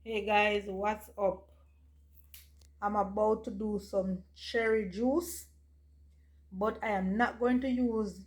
Hey guys, what's up? I'm about to do some cherry juice, but I am not going to use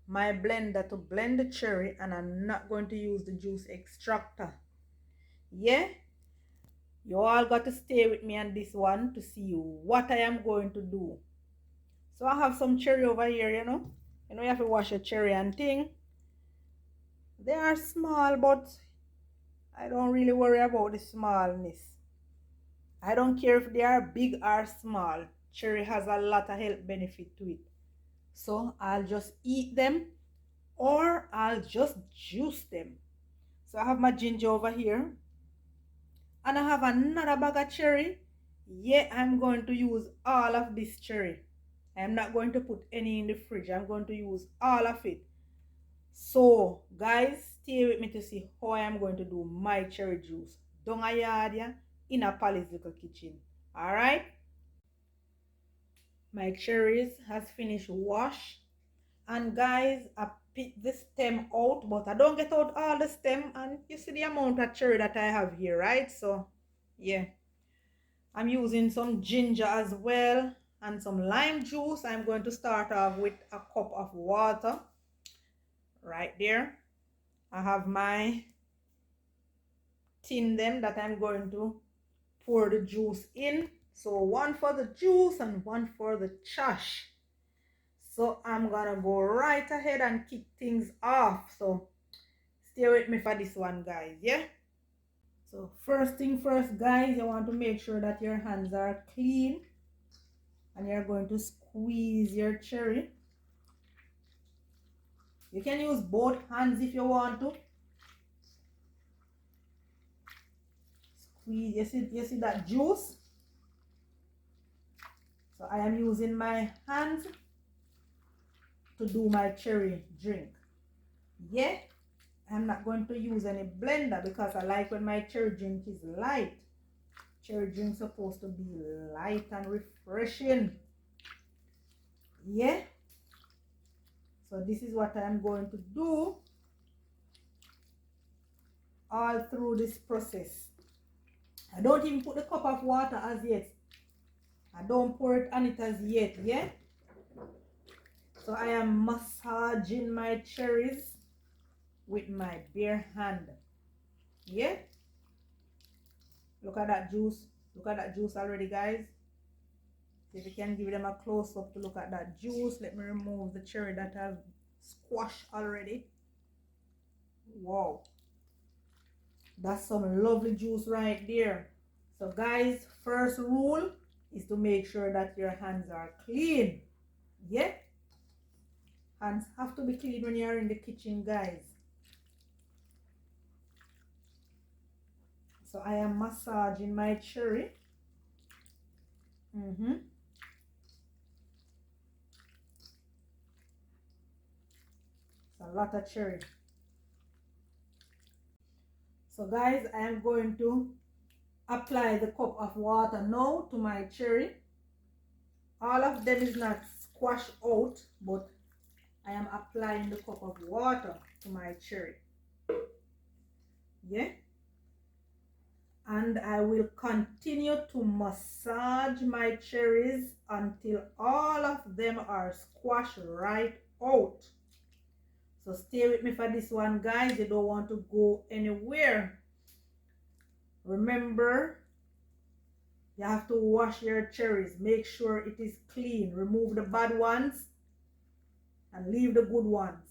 my blender to blend the cherry, and I'm not going to use the juice extractor. Yeah, you all got to stay with me on this one to see what I am going to do. So I have some cherry over here, you have to wash a cherry and thing. They are small, but I don't really worry about the smallness. I don't care if they are big or small. Cherry has a lot of health benefit to it. So I'll just eat them or I'll just juice them. So I have my ginger over here and I have another bag of cherry. Yeah, I'm going to use all of this cherry. I'm not going to put any in the fridge. I'm going to use all of it. So guys, stay with me to see how I am going to do my cherry juice. Down a yard, yeah, in a Polly's little kitchen. Alright? My cherries has finished wash. And guys, I pick the stem out, but I don't get out all the stem. And you see the amount of cherry that I have here, right? So yeah, I'm using some ginger as well and some lime juice. I'm going to start off with a cup of water right there. I have my tin them that I'm going to pour the juice in. So one for the juice and one for the chash. So I'm gonna go right ahead and kick things off. So stay with me for this one, guys. Yeah. So first thing first, guys, you want to make sure that your hands are clean, and you're going to squeeze your cherry. You can use both hands if you want to. Squeeze. You see that juice? So I am using my hands to do my cherry drink. Yeah. I'm not going to use any blender because I like when my cherry drink is light. Cherry drink supposed to be light and refreshing. Yeah. So this is what I'm going to do all through this process. I don't even put the cup of water as yet. I don't pour it on it as yet, yeah? So I am massaging my cherries with my bare hand. Yeah? Look at that juice. Look at that juice already, guys. See if you can give them a close up to look at that juice. Let me remove the cherry that I've squashed already. Wow. That's some lovely juice right there. So guys, first rule is to make sure that your hands are clean. Yeah? Hands have to be clean when you're in the kitchen, guys. So I am massaging my cherry. It's a lot of cherry. So guys, I am going to apply the cup of water now to my cherry. All of them is not squashed out, but I am applying the cup of water to my cherry. Yeah? And I will continue to massage my cherries until all of them are squashed right out. So stay with me for this one, guys. You don't want to go anywhere. Remember, you have to wash your cherries. Make sure it is clean. Remove the bad ones and leave the good ones.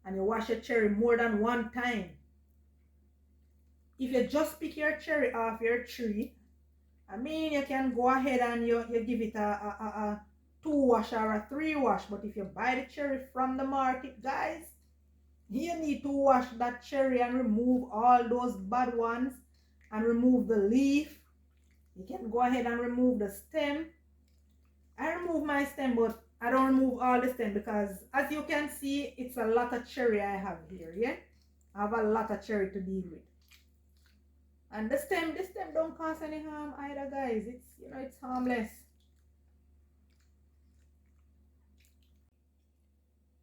And you wash your cherry more than one time. If you just pick your cherry off your tree, I mean, you can go ahead and you give it a 2 wash or a 3 wash. But if you buy the cherry from the market, guys, you need to wash that cherry and remove all those bad ones and remove the leaf. You can go ahead and remove the stem. I remove my stem, but I don't remove all the stem because as you can see, it's a lot of cherry I have here, yeah? I have a lot of cherry to deal with. And the stem don't cause any harm either, guys. It's harmless.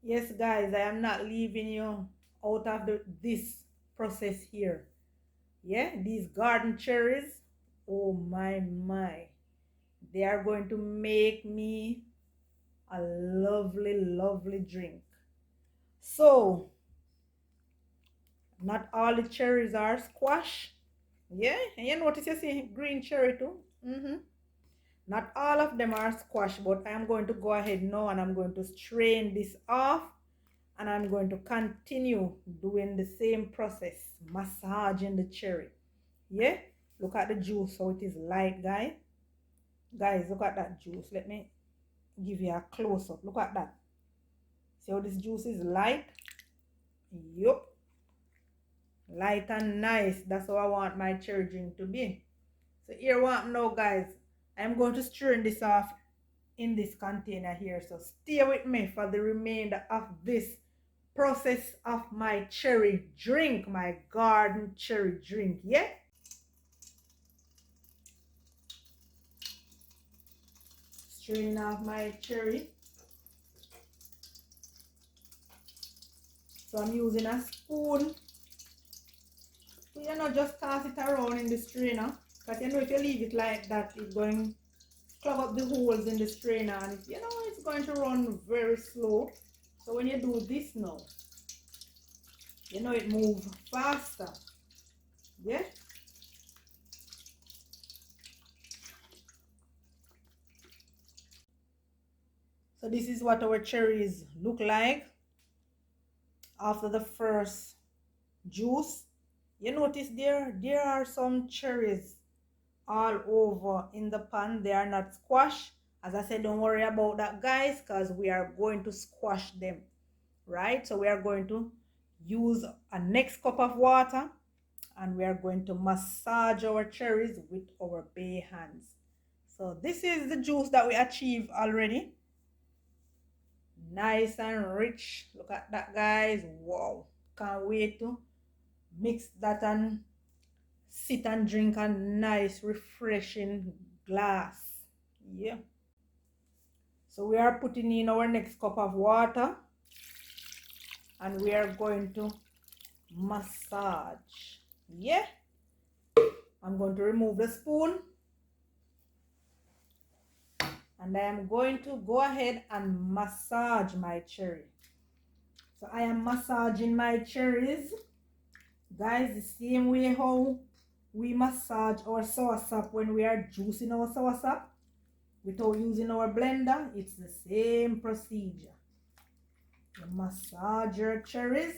Yes, guys, I am not leaving you out of this process here. Yeah, these garden cherries, oh my, they are going to make me a lovely drink. So not all the cherries are squash. Yeah, and you notice you see green cherry too. Not all of them are squash, but I'm going to go ahead now and I'm going to strain this off, and I'm going to continue doing the same process, massaging the cherry. Yeah, look at the juice, how it is light, guys. Guys, look at that juice. Let me give you a close up. Look at that. See how this juice is light? Yup. Light and nice. That's how I want my cherry drink to be. So here what now, guys. I'm going to strain this off in this container here. So stay with me for the remainder of this process of my cherry drink, my garden cherry drink. Yeah. Strain off my cherry. So I'm using a spoon. So you know, just toss it around in the strainer. Because you know, if you leave it like that, it's going to clog up the holes in the strainer, and you know, it's going to run very slow. So when you do this now, you know, it moves faster. Yeah. So this is what our cherries look like after the first juice. You notice there are some cherries all over in the pan. They are not squashed. As I said, don't worry about that, guys, because we are going to squash them, right? So we are going to use a next cup of water, and we are going to massage our cherries with our bare hands. So this is the juice that we achieved already. Nice and rich. Look at that, guys. Wow. Can't wait to mix that and sit and drink a nice refreshing glass. Yeah. So we are putting in our next cup of water, and we are going to massage. Yeah. I'm going to remove the spoon, and I am going to go ahead and massage my cherry. So I am massaging my cherries, guys, the same way how we massage our soursop when we are juicing our soursop without using our blender. It's the same procedure. You massage your cherries.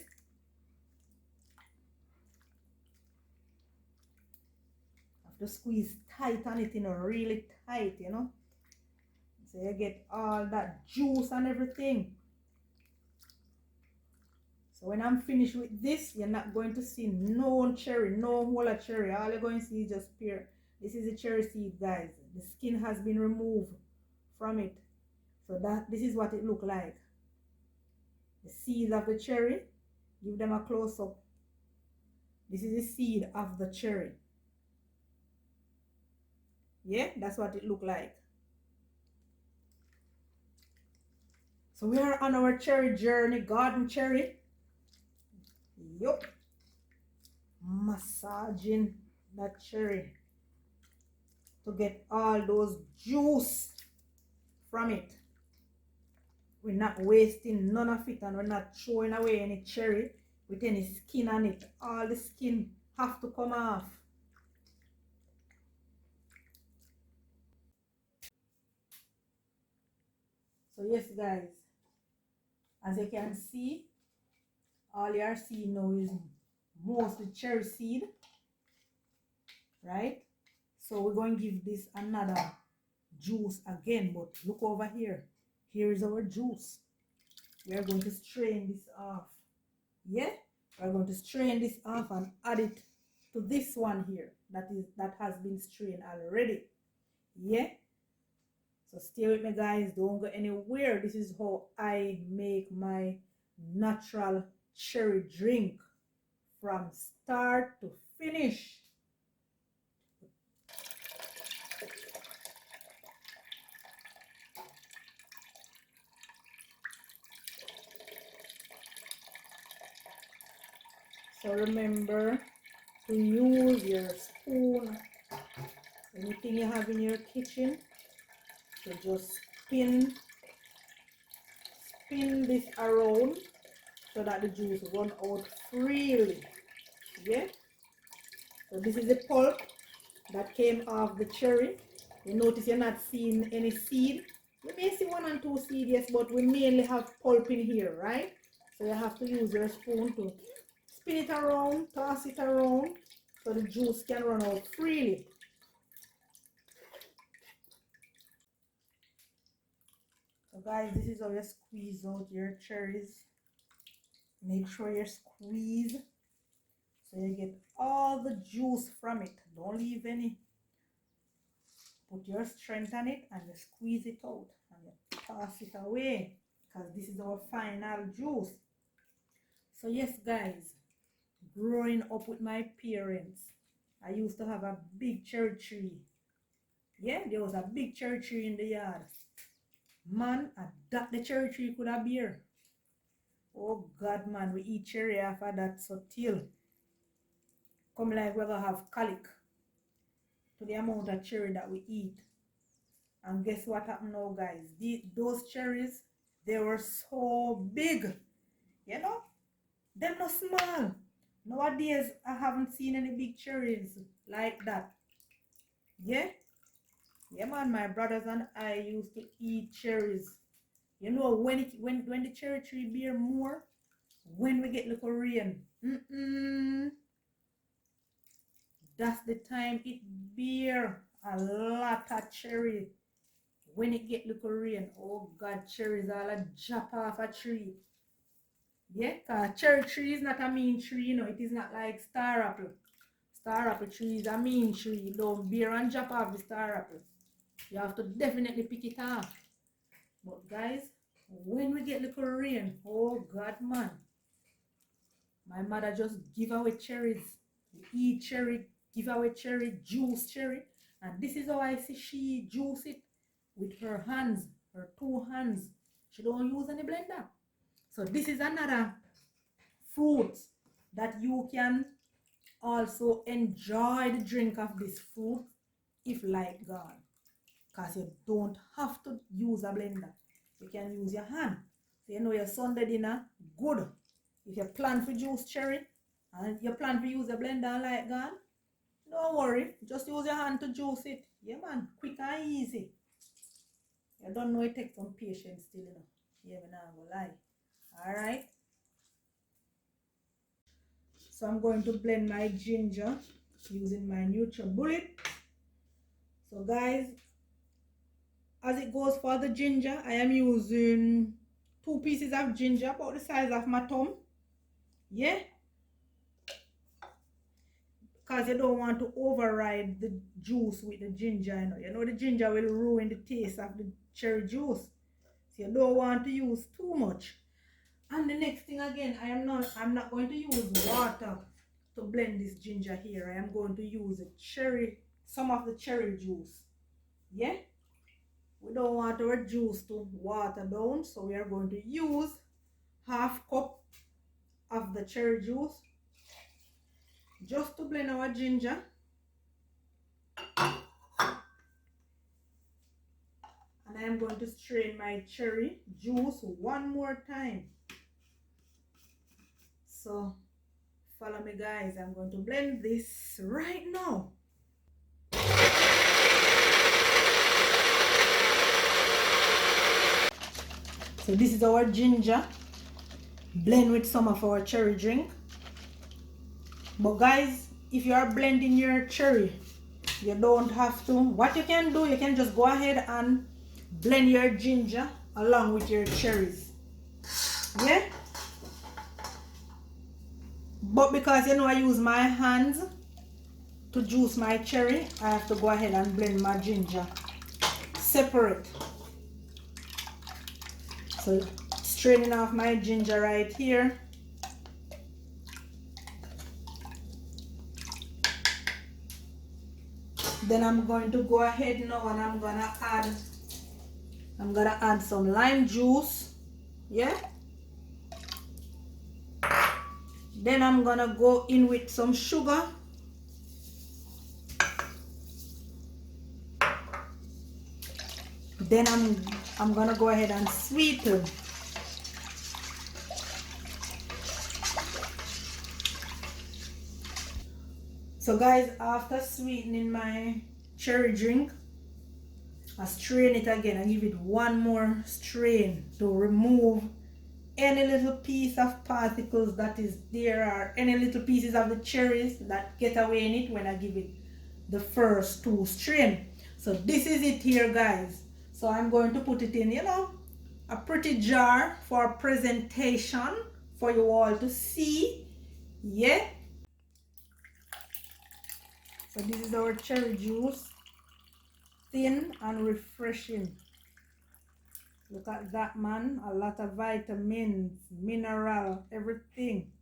Have to squeeze tight on it, you know, really tight, you know. So you get all that juice and everything. So when I'm finished with this, you're not going to see no cherry, no whole of cherry. All you're going to see is just pure. This is the cherry seed, guys. The skin has been removed from it. So this is what it look like. The seeds of the cherry. Give them a close up. This is the seed of the cherry. Yeah, that's what it look like. So we are on our cherry journey, garden cherry. Yup. Massaging that cherry to get all those juice from it. We're not wasting none of it, and we're not throwing away any cherry with any skin on it. All the skin have to come off. So yes, guys, as you can see, all you are seeing now is mostly cherry seed, right? So we're going to give this another juice again, but look over here. Here is our juice. We are going to strain this off. Yeah, we're going to strain this off and add it to this one here that has been strained already. Yeah. So stay with me, guys. Don't go anywhere. This is how I make my natural cherry drink from start to finish. So remember, to use your spoon, anything you have in your kitchen, to just spin this around so that the juice run out freely. Yeah, so this is the pulp that came off the cherry. You notice you're not seeing any seed. You may see 1 and 2 seeds, yes, but we mainly have pulp in here, right? So you have to use your spoon to spin it around, toss it around, so the juice can run out freely. So guys, this is how you squeeze out your cherries. Make sure you squeeze so you get all the juice from it. Don't leave any. Put your strength on it and you squeeze it out and you toss it away, because this is our final juice. So yes guys, growing up with my parents, I used to have a big cherry tree. Yeah, there was a big cherry tree in the yard. Man, that the cherry tree could have beer. Oh God, man, we eat cherry after that so till come like we're gonna have colic to the amount of cherry that we eat. And guess what happened now, guys? Those cherries, they were so big. You know? They're not small. Nowadays, I haven't seen any big cherries like that. Yeah? Yeah, man, my brothers and I used to eat cherries. You know, when the cherry tree bear more, when we get little rain, that's the time it bear a lot of cherry. When it get little rain, oh God, cherries all a drop off a tree. Yeah, cause cherry tree is not a mean tree, you know. It is not like star apple. Star apple tree is a mean tree. You don't bear and drop off the star apple. You have to definitely pick it off. But guys, when we get little rain, oh God, man, my mother just give away cherries. We eat cherry, give away cherry, juice cherry. And this is how I see she juice it with her hands, her 2 hands. She don't use any blender. So this is another fruit that you can also enjoy the drink of this fruit if light gone. Because you don't have to use a blender. You can use your hand. So you know your Sunday dinner, good. If you plan for juice cherry and you plan to use a blender and light gone, don't worry. Just use your hand to juice it. Yeah, man. Quick and easy. You don't know it takes some patience still, you know. Yeah, me not gonna lie. Alright. So I'm going to blend my ginger using my NutriBullet. So guys, as it goes for the ginger, I am using 2 pieces of ginger about the size of my thumb. Yeah, because you don't want to override the juice with the ginger. You know the ginger will ruin the taste of the cherry juice, so you don't want to use too much. And the next thing again, I'm not going to use water to blend this ginger here. I am going to use some of the cherry juice. Yeah, we don't want our juice to water down, so we are going to use half cup of the cherry juice just to blend our ginger. And I am going to strain my cherry juice 1 more time. So follow me guys, I'm going to blend this right now. So this is our ginger blend with some of our cherry drink. But guys, if you are blending your cherry, you don't have to. What you can do, you can just go ahead and blend your ginger along with your cherries. Yeah, but because you know I use my hands to juice my cherry, I have to go ahead and blend my ginger separate. So straining off my ginger right here. Then I'm going to go ahead now and I'm gonna add some lime juice. Yeah. Then I'm gonna go in with some sugar Then I'm gonna go ahead and sweeten. So guys, after sweetening my cherry drink, I strain it again and give it one more strain to remove any little piece of particles that is there, or any little pieces of the cherries that get away in it when I give it the first two strain. So this is it here, guys. So I'm going to put it in, you know, a pretty jar for presentation for you all to see. Yeah. So this is our cherry juice, thin and refreshing. Look at that, man. A lot of vitamins, mineral, everything.